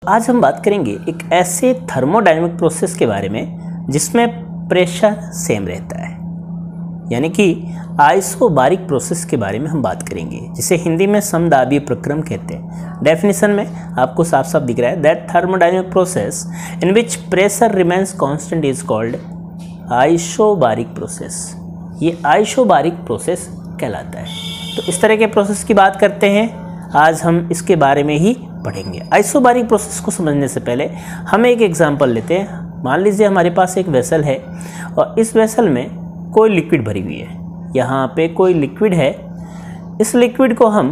आज हम बात करेंगे एक ऐसे थर्मोडायनेमिक प्रोसेस के बारे में जिसमें प्रेशर सेम रहता है, यानी कि आइसोबारिक प्रोसेस के बारे में हम बात करेंगे, जिसे हिंदी में समदाबीय प्रक्रम कहते हैं। डेफिनेशन में आपको साफ साफ दिख रहा है that thermodynamic process in which pressure remains constant is called isobaric process. ये आइसोबारिक प्रोसेस कहलाता है। तो इस तरह के प्रोसेस की बात करते हैं, आज हम इसके बारे में ही पढ़ेंगे। आइसोबारिक प्रोसेस को समझने से पहले हम एक एग्जांपल लेते हैं। मान लीजिए हमारे पास एक वेसल है और इस वेसल में कोई लिक्विड भरी हुई है। यहाँ पे कोई लिक्विड है, इस लिक्विड को हम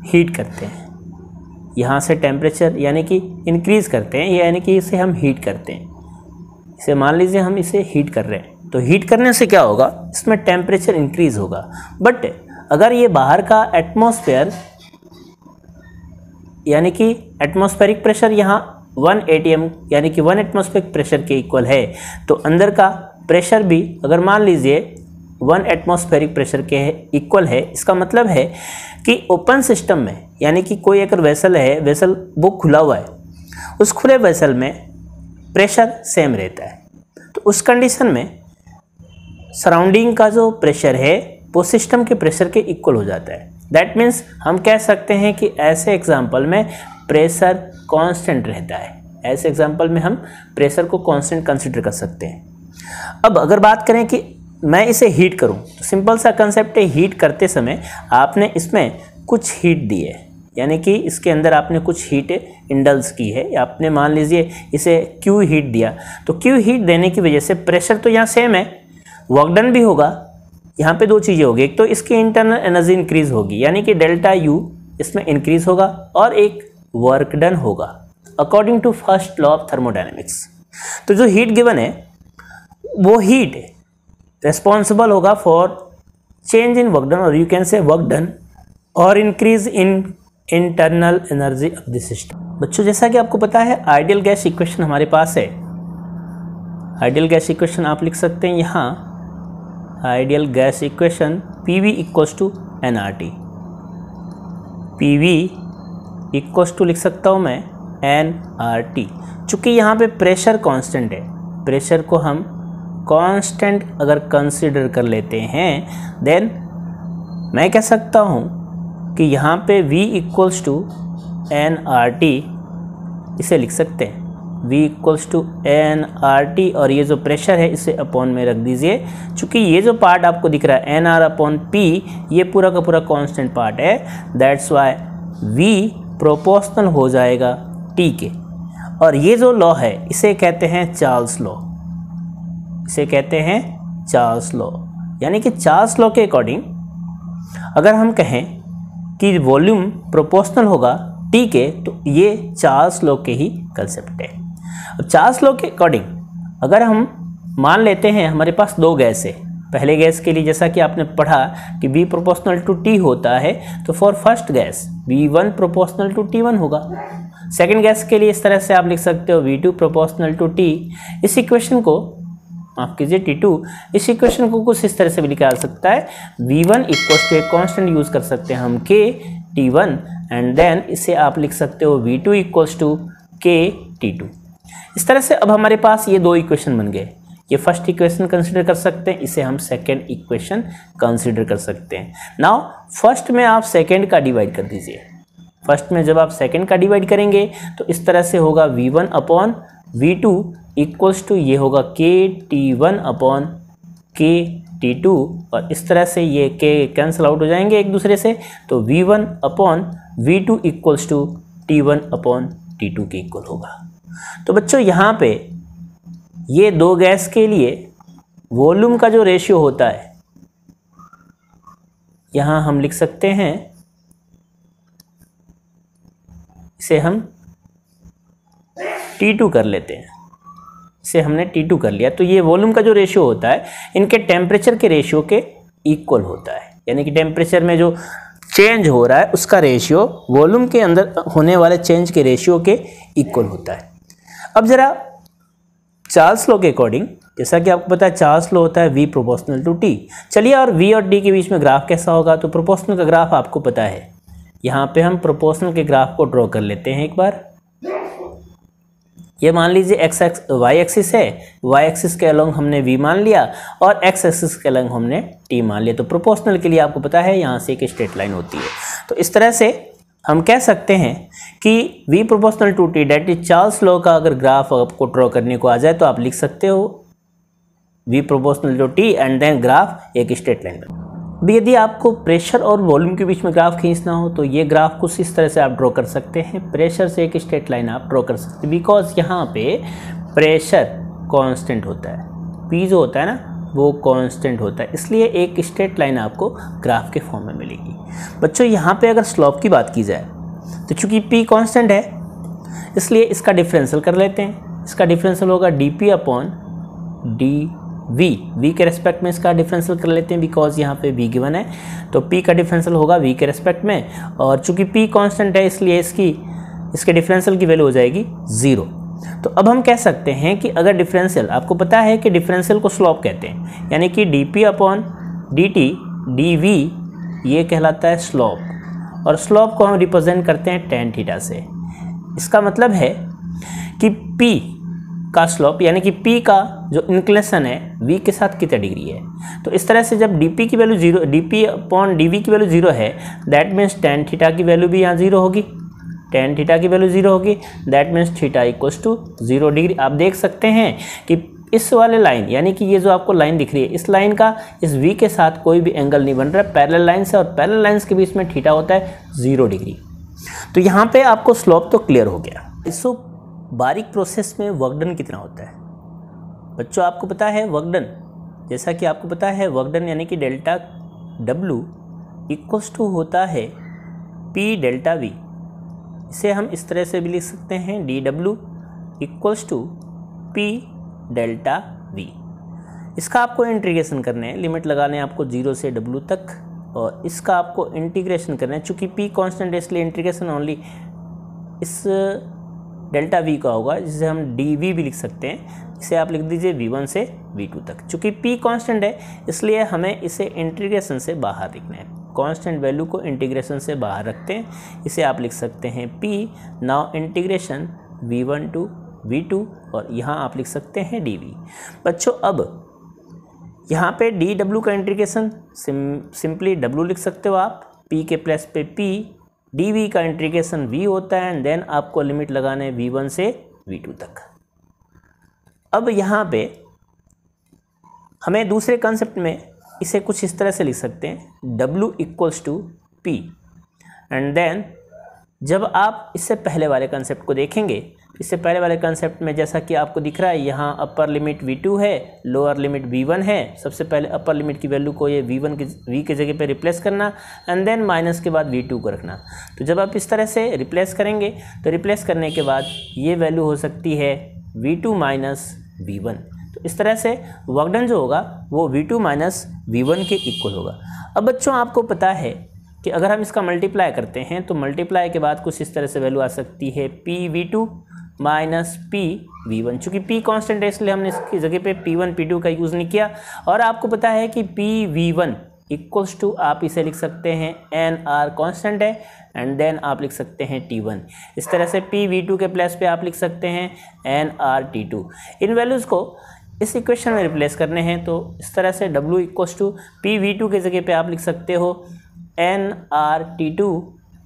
हीट करते हैं। यहाँ से टेम्परेचर यानी कि इंक्रीज़ करते हैं, यानी कि इसे हम हीट करते हैं। इसे मान लीजिए हम इसे हीट कर रहे हैं, तो हीट करने से क्या होगा, इसमें टेम्परेचर इंक्रीज़ होगा। बट अगर ये बाहर का एटमॉस्फेयर यानी कि एटमॉस्फेरिक प्रेशर यहाँ 1 atm यानी कि 1 एटमॉस्फेरिक प्रेशर के इक्वल है, तो अंदर का प्रेशर भी अगर मान लीजिए 1 एटमॉस्फेरिक प्रेशर के इक्वल है, इसका मतलब है कि ओपन सिस्टम में यानी कि कोई अगर वेसल है, वेसल वो खुला हुआ है, उस खुले वेसल में प्रेशर सेम रहता है। तो उस कंडीशन में सराउंडिंग का जो प्रेशर है वो सिस्टम के प्रेशर के इक्वल हो जाता है। दैट मीन्स हम कह सकते हैं कि ऐसे एग्जाम्पल में प्रेशर कांस्टेंट रहता है। ऐसे एग्जाम्पल में हम प्रेशर को कांस्टेंट कंसिडर कर सकते हैं। अब अगर बात करें कि मैं इसे हीट करूं, तो सिंपल सा कंसेप्ट है, हीट करते समय आपने इसमें कुछ हीट दी है, यानी कि इसके अंदर आपने कुछ हीट इंडल्स की है। आपने मान लीजिए इसे क्यू हीट दिया, तो क्यू हीट देने की वजह से प्रेशर तो यहाँ सेम है, वर्क डन भी होगा। यहाँ पे दो चीज़ें होगी, एक तो इसकी इंटरनल एनर्जी इंक्रीज होगी यानी कि डेल्टा यू इसमें इंक्रीज होगा, और एक वर्क डन होगा according to first law of thermodynamics. तो जो हीट गिवन है वो हीट रेस्पॉन्सिबल होगा for change in work done, और you can say work done और increase in internal energy of the system. बच्चों, जैसा कि आपको पता है आइडियल गैस इक्वेशन हमारे पास है। आइडियल गैस इक्वेशन आप लिख सकते हैं यहाँ, ideal gas equation PV equals to nRT। PV equals to लिख सकता हूँ मैं nRT। चूँकि यहाँ पे प्रेशर कांस्टेंट है, प्रेशर को हम कांस्टेंट अगर कंसीडर कर लेते हैं, देन मैं कह सकता हूँ कि यहाँ पे V इक्वल्स टू nRT इसे लिख सकते हैं। V इक्वल्स टू nRT, और ये जो प्रेशर है इसे अपॉन में रख दीजिए। चूँकि ये जो पार्ट आपको दिख रहा है NR अपॉन P, ये पूरा का पूरा कांस्टेंट पार्ट है, दैट्स वाई V प्रोपोर्शनल हो जाएगा T के। और ये जो लॉ है इसे कहते हैं चार्ल्स लॉ, इसे कहते हैं चार्ल्स लॉ। यानी कि चार्ल्स लॉ के अकॉर्डिंग अगर हम कहें कि वॉल्यूम प्रोपोर्शनल होगा T के, तो ये चार्ल्स लॉ के ही कंसेप्ट है। अब चार्ल्स लॉ के अकॉर्डिंग अगर हम मान लेते हैं हमारे पास दो गैस है, पहले गैस के लिए जैसा कि आपने पढ़ा कि V प्रोपोर्शनल टू T होता है, तो for first gas V1 proportional to T1 होगा। सेकंड गैस के लिए इस तरह से आप लिख सकते हो V2 प्रोपोर्शनल टू T। इस इक्वेशन को माफ कीजिए T2, इस इक्वेशन को कुछ इस तरह से भी लिखा जा सकता है, V1 इक्वल्स टू एक कॉन्स्टेंट यूज कर सकते हैं हम K T1, एंड देन इसे आप लिख सकते हो V2 equals to K T2। इस तरह से अब हमारे पास ये दो इक्वेशन बन गए। ये फर्स्ट इक्वेशन कंसीडर कर सकते हैं, इसे हम सेकेंड इक्वेशन कंसीडर कर सकते हैं। नाउ फर्स्ट में आप सेकेंड का डिवाइड कर दीजिए। फर्स्ट में जब आप सेकेंड का डिवाइड करेंगे तो इस तरह से होगा V1 upon V2 equals to ये होगा K T1 upon K T2, और इस तरह से ये K कैंसिल आउट हो जाएंगे एक दूसरे से, तो V1 upon V2 equals to T1 upon T2 के इक्वल होगा। तो बच्चों यहाँ पे ये दो गैस के लिए वॉल्यूम का जो रेशियो होता है, यहाँ हम लिख सकते हैं, इसे हम T2 कर लेते हैं। इसे हमने T2 कर लिया, तो ये वॉल्यूम का जो रेशियो होता है इनके टेम्परेचर के रेशियो के इक्वल होता है, यानी कि टेम्परेचर में जो चेंज हो रहा है उसका रेशियो वॉल्यूम के अंदर होने वाले चेंज के रेशियो के इक्वल होता है। अब जरा चार्ल्स लॉ के अकॉर्डिंग, जैसा कि आपको पता है चार्ल्स लॉ होता है V प्रोपोर्शनल टू T। चलिए, और V और T के बीच में ग्राफ कैसा होगा, तो प्रोपोर्शनल का ग्राफ आपको पता है। यहाँ पे हम प्रोपोर्शनल के ग्राफ को ड्रॉ कर लेते हैं एक बार। ये मान लीजिए एक्स वाई एक्सिस है, वाई एक्सिस के अलोंग हमने v मान लिया और एक्स एक्सिस के अलोंग हमने t मान लिया। तो प्रोपोर्शनल के लिए आपको पता है यहाँ से एक स्ट्रेट लाइन होती है। तो इस तरह से हम कह सकते हैं कि v proportional to t that is Charles law का अगर ग्राफ आपको ड्रॉ करने को आ जाए तो आप लिख सकते हो v proportional to t and then graph एक स्ट्रेट लाइन बन। अब यदि आपको प्रेशर और वॉल्यूम के बीच में ग्राफ खींचना हो तो ये ग्राफ कुछ इस तरह से आप ड्रॉ कर सकते हैं। प्रेशर से एक स्ट्रेट लाइन आप ड्रॉ कर सकते हैं बिकॉज यहाँ पे प्रेशर कांस्टेंट होता है, P जो होता है ना वो कांस्टेंट होता है, इसलिए एक स्ट्रेट लाइन आपको ग्राफ के फॉर्म में मिलेगी। बच्चों यहाँ पे अगर स्लोप की बात की जाए तो चूंकि P कांस्टेंट है इसलिए इसका डिफरेंशियल कर लेते हैं। इसका डिफरेंशियल होगा dp अपॉन v के रेस्पेक्ट में इसका डिफरेंशियल कर लेते हैं बिकॉज यहाँ पे v गिवन है तो p का डिफरेंशियल होगा v के रेस्पेक्ट में, और चूंकि p कांस्टेंट है इसलिए इसके डिफरेंशियल की वैल्यू हो जाएगी 0। तो अब हम कह सकते हैं कि अगर डिफरेंशियल, आपको पता है कि डिफरेंशियल को स्लोप कहते हैं, यानी कि dp अपॉन dt dv ये कहलाता है स्लोप, और स्लोप को हम रिप्रेजेंट करते हैं tan थीटा से। इसका मतलब है कि p का स्लोप यानी कि p का जो इंक्लिनेशन है v के साथ कितना डिग्री है। तो इस तरह से जब dp की वैल्यू 0, dp अपॉन dv की वैल्यू 0 है, दैट मीन्स tan थीटा की वैल्यू भी यहाँ 0 होगी, tan थीटा की वैल्यू 0 होगी, that means theta equals to 0 degree. आप देख सकते हैं कि इस वाले लाइन यानी कि ये जो आपको लाइन दिख रही है इस लाइन का इस v के साथ कोई भी एंगल नहीं बन रहा है पैरेलल लाइन से, और पैरेलल लाइन्स के बीच में थीटा होता है 0 डिग्री। तो यहाँ पे आपको स्लोप तो क्लियर हो गया। इसको बारीक प्रोसेस में वर्क डन कितना होता है बच्चों, आपको पता है वर्क डन, जैसा कि आपको पता है वर्क डन यानी कि डेल्टा W इक्वल्स टू होता है P डेल्टा V। इसे हम इस तरह से भी लिख सकते हैं dW equals to P delta V। इसका आपको इंटीग्रेशन करना है, लिमिट लगाने आपको 0 से W तक, और इसका आपको इंटीग्रेशन करना है। चूँकि P कांस्टेंट है इसलिए इंटीग्रेशन ओनली इस डेल्टा V का होगा, जिसे हम dV भी लिख सकते हैं। इसे आप लिख दीजिए V1 से V2 तक। चूँकि P कांस्टेंट है इसलिए हमें इसे इंटीग्रेशन से बाहर लिखना है, कांस्टेंट वैल्यू को इंटीग्रेशन से बाहर रखते हैं। इसे आप लिख सकते हैं P now integration V1 to V2, और यहाँ आप लिख सकते हैं dV। बच्चों अब यहाँ पे dW का इंटीग्रेशन सिंपली W लिख सकते हो आप, P के प्लस पे P, dV का इंटीग्रेशन V होता है, एंड देन आपको लिमिट लगाना है V1 से V2 तक। अब यहाँ पे हमें दूसरे कंसेप्ट में इसे कुछ इस तरह से लिख सकते हैं W equals to P, and then जब आप इससे पहले वाले कंसेप्ट को देखेंगे, इससे पहले वाले कंसेप्ट में जैसा कि आपको दिख रहा है यहाँ अपर लिमिट V2 है, लोअर लिमिट V1 है। सबसे पहले अपर लिमिट की वैल्यू को ये V के जगह पे रिप्लेस करना, एंड देन माइनस के बाद V2 को रखना। तो जब आप इस तरह से रिप्लेस करेंगे तो रिप्लेस करने के बाद ये वैल्यू हो सकती है V2 माइनस V1। तो इस तरह से वर्क डन जो होगा वो V2 माइनस V1 के इक्वल होगा। अब बच्चों आपको पता है कि अगर हम इसका मल्टीप्लाई करते हैं तो मल्टीप्लाई के बाद कुछ इस तरह से वैल्यू आ सकती है PV2 माइनस PV1। चूँकि P कांस्टेंट है इसलिए हमने इसकी जगह पे P1 P2 का यूज़ नहीं किया, और आपको पता है कि PV1 इक्वल्स टू आप इसे लिख सकते हैं NR कांस्टेंट है, एंड देन आप लिख सकते हैं T1। इस तरह से PV2 के प्लस पे आप लिख सकते हैं NR T2। इन वैल्यूज़ को इस इक्वेशन में रिप्लेस करने हैं तो इस तरह से W इक्वल्स टू PV2 के जगह पे आप लिख सकते हो NR T2,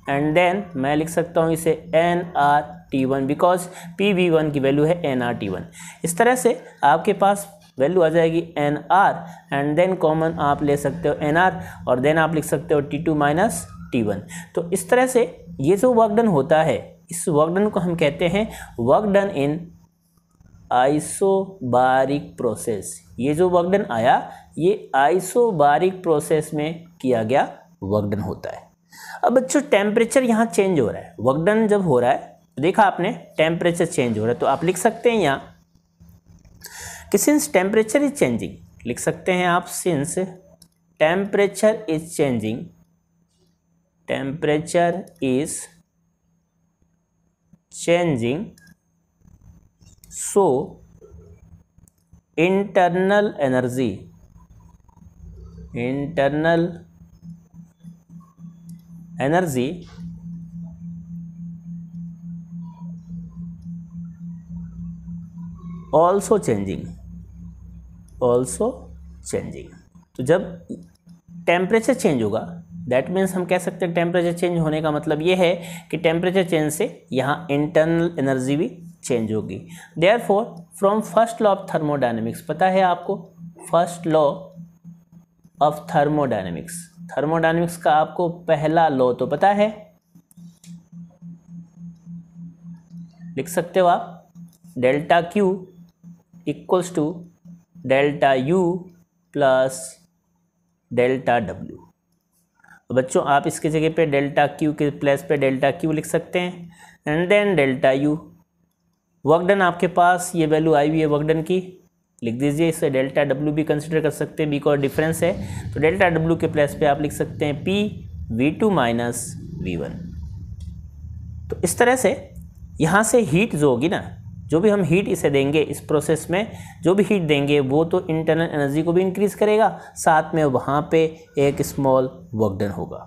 एंड देन मैं लिख सकता हूँ इसे NR T1 बिकॉज PV1 की वैल्यू है NR T1। इस तरह से आपके पास वैल्यू आ जाएगी NR, एंड देन कॉमन आप ले सकते हो NR, और देन आप लिख सकते हो T2 माइनस T1। तो इस तरह से ये जो वर्क डन होता है, इस वर्क डन को हम कहते हैं work done in isobaric process. ये जो वर्क डन आया ये आइसोबारिक प्रोसेस में किया गया वर्क डन होता है। अब बच्चों टेम्परेचर यहाँ चेंज हो रहा है, वर्क डन जब हो रहा है देखा आपने टेम्परेचर चेंज हो रहा है, तो आप लिख सकते हैं यहाँ कि सिंस टेम्परेचर इज चेंजिंग, लिख सकते हैं आप since temperature is changing, temperature is changing, so internal energy also changing, also changing. तो जब टेम्परेचर चेंज होगा, दैट मीन्स हम कह सकते हैं टेम्परेचर चेंज होने का मतलब ये है कि टेम्परेचर चेंज से यहाँ इंटरनल एनर्जी भी चेंज होगी। Therefore from first law of thermodynamics, पता है आपको first law of thermodynamics, thermodynamics का आपको पहला लॉ तो पता है, लिख सकते हो आप, delta Q equals to delta U plus delta W. बच्चों आप इसके जगह पे डेल्टा क्यू के प्लेस पे डेल्टा क्यू लिख सकते हैं and then delta U. Work done आपके पास ये वैल्यू आई हुई है वर्क डन की, लिख दीजिए। इसे डेल्टा डब्ल्यू भी कंसिडर कर सकते हैं, बिकॉज डिफरेंस है, तो डेल्टा डब्ल्यू के प्लेस पे आप लिख सकते हैं पी V2 माइनस V1। तो इस तरह से यहाँ से हीट जो होगी ना, जो भी हम हीट इसे देंगे इस प्रोसेस में, जो भी हीट देंगे वो तो इंटरनल एनर्जी को भी इंक्रीज करेगा, साथ में वहाँ पे एक स्मॉल वर्क डन होगा।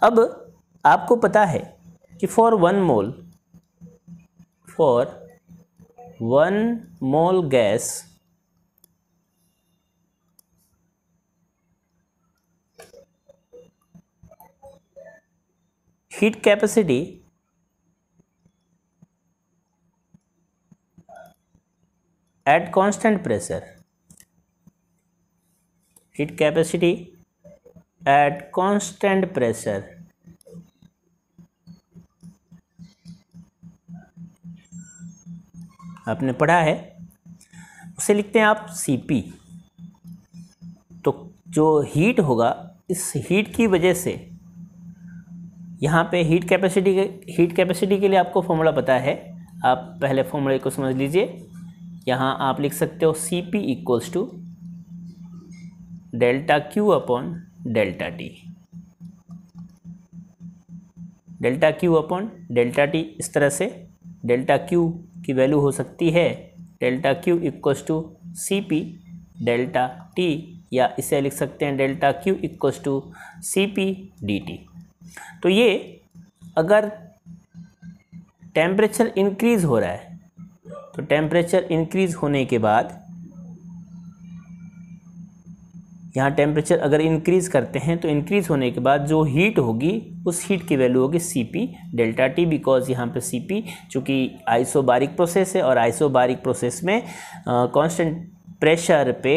अब आपको पता है कि for 1 mole gas heat capacity at constant pressure, heat capacity at constant pressure आपने पढ़ा है, उसे लिखते हैं आप Cp। तो जो हीट होगा, इस हीट की वजह से यहाँ पे हीट कैपेसिटी के लिए आपको फॉर्मूला पता है, आप पहले फॉर्मूले को समझ लीजिए। यहाँ आप लिख सकते हो Cp equals to delta Q upon delta T, delta Q upon delta T. इस तरह से डेल्टा क्यू की वैल्यू हो सकती है delta Q equals to Cp delta T, या इसे लिख सकते हैं delta Q equals to Cp dt। तो ये अगर टेम्परेचर इंक्रीज हो रहा है, तो टेम्परेचर इंक्रीज होने के बाद यहाँ टेम्परेचर अगर इंक्रीज करते हैं, तो इंक्रीज होने के बाद जो हीट होगी उस हीट की वैल्यू होगी Cp डेल्टा टी, बिकॉज यहाँ पे Cp चूँकि आइसोबारिक प्रोसेस है और आइसोबारिक प्रोसेस में कांस्टेंट प्रेशर पे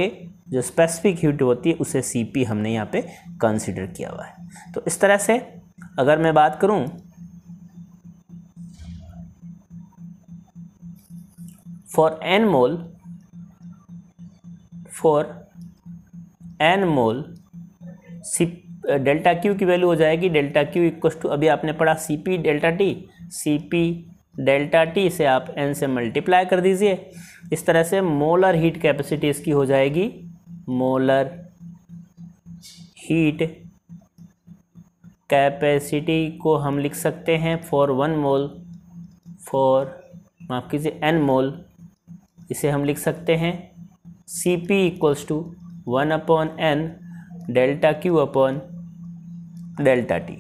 जो स्पेसिफिक हीट होती है उसे Cp हमने यहाँ पे कंसिडर किया हुआ है। तो इस तरह से अगर मैं बात करूँ for n mole delta Q की वैल्यू हो जाएगी डेल्टा क्यू इक्वल टू, अभी आपने पढ़ा Cp डेल्टा टी से आप n से मल्टीप्लाई कर दीजिए। इस तरह से मोलर हीट कैपेसिटी इसकी हो जाएगी, मोलर हीट कैपेसिटी को हम लिख सकते हैं फॉर 1 मोल, माफ़ कीजिए n मोल, इसे हम लिख सकते हैं Cp equals to 1/n delta Q upon delta T.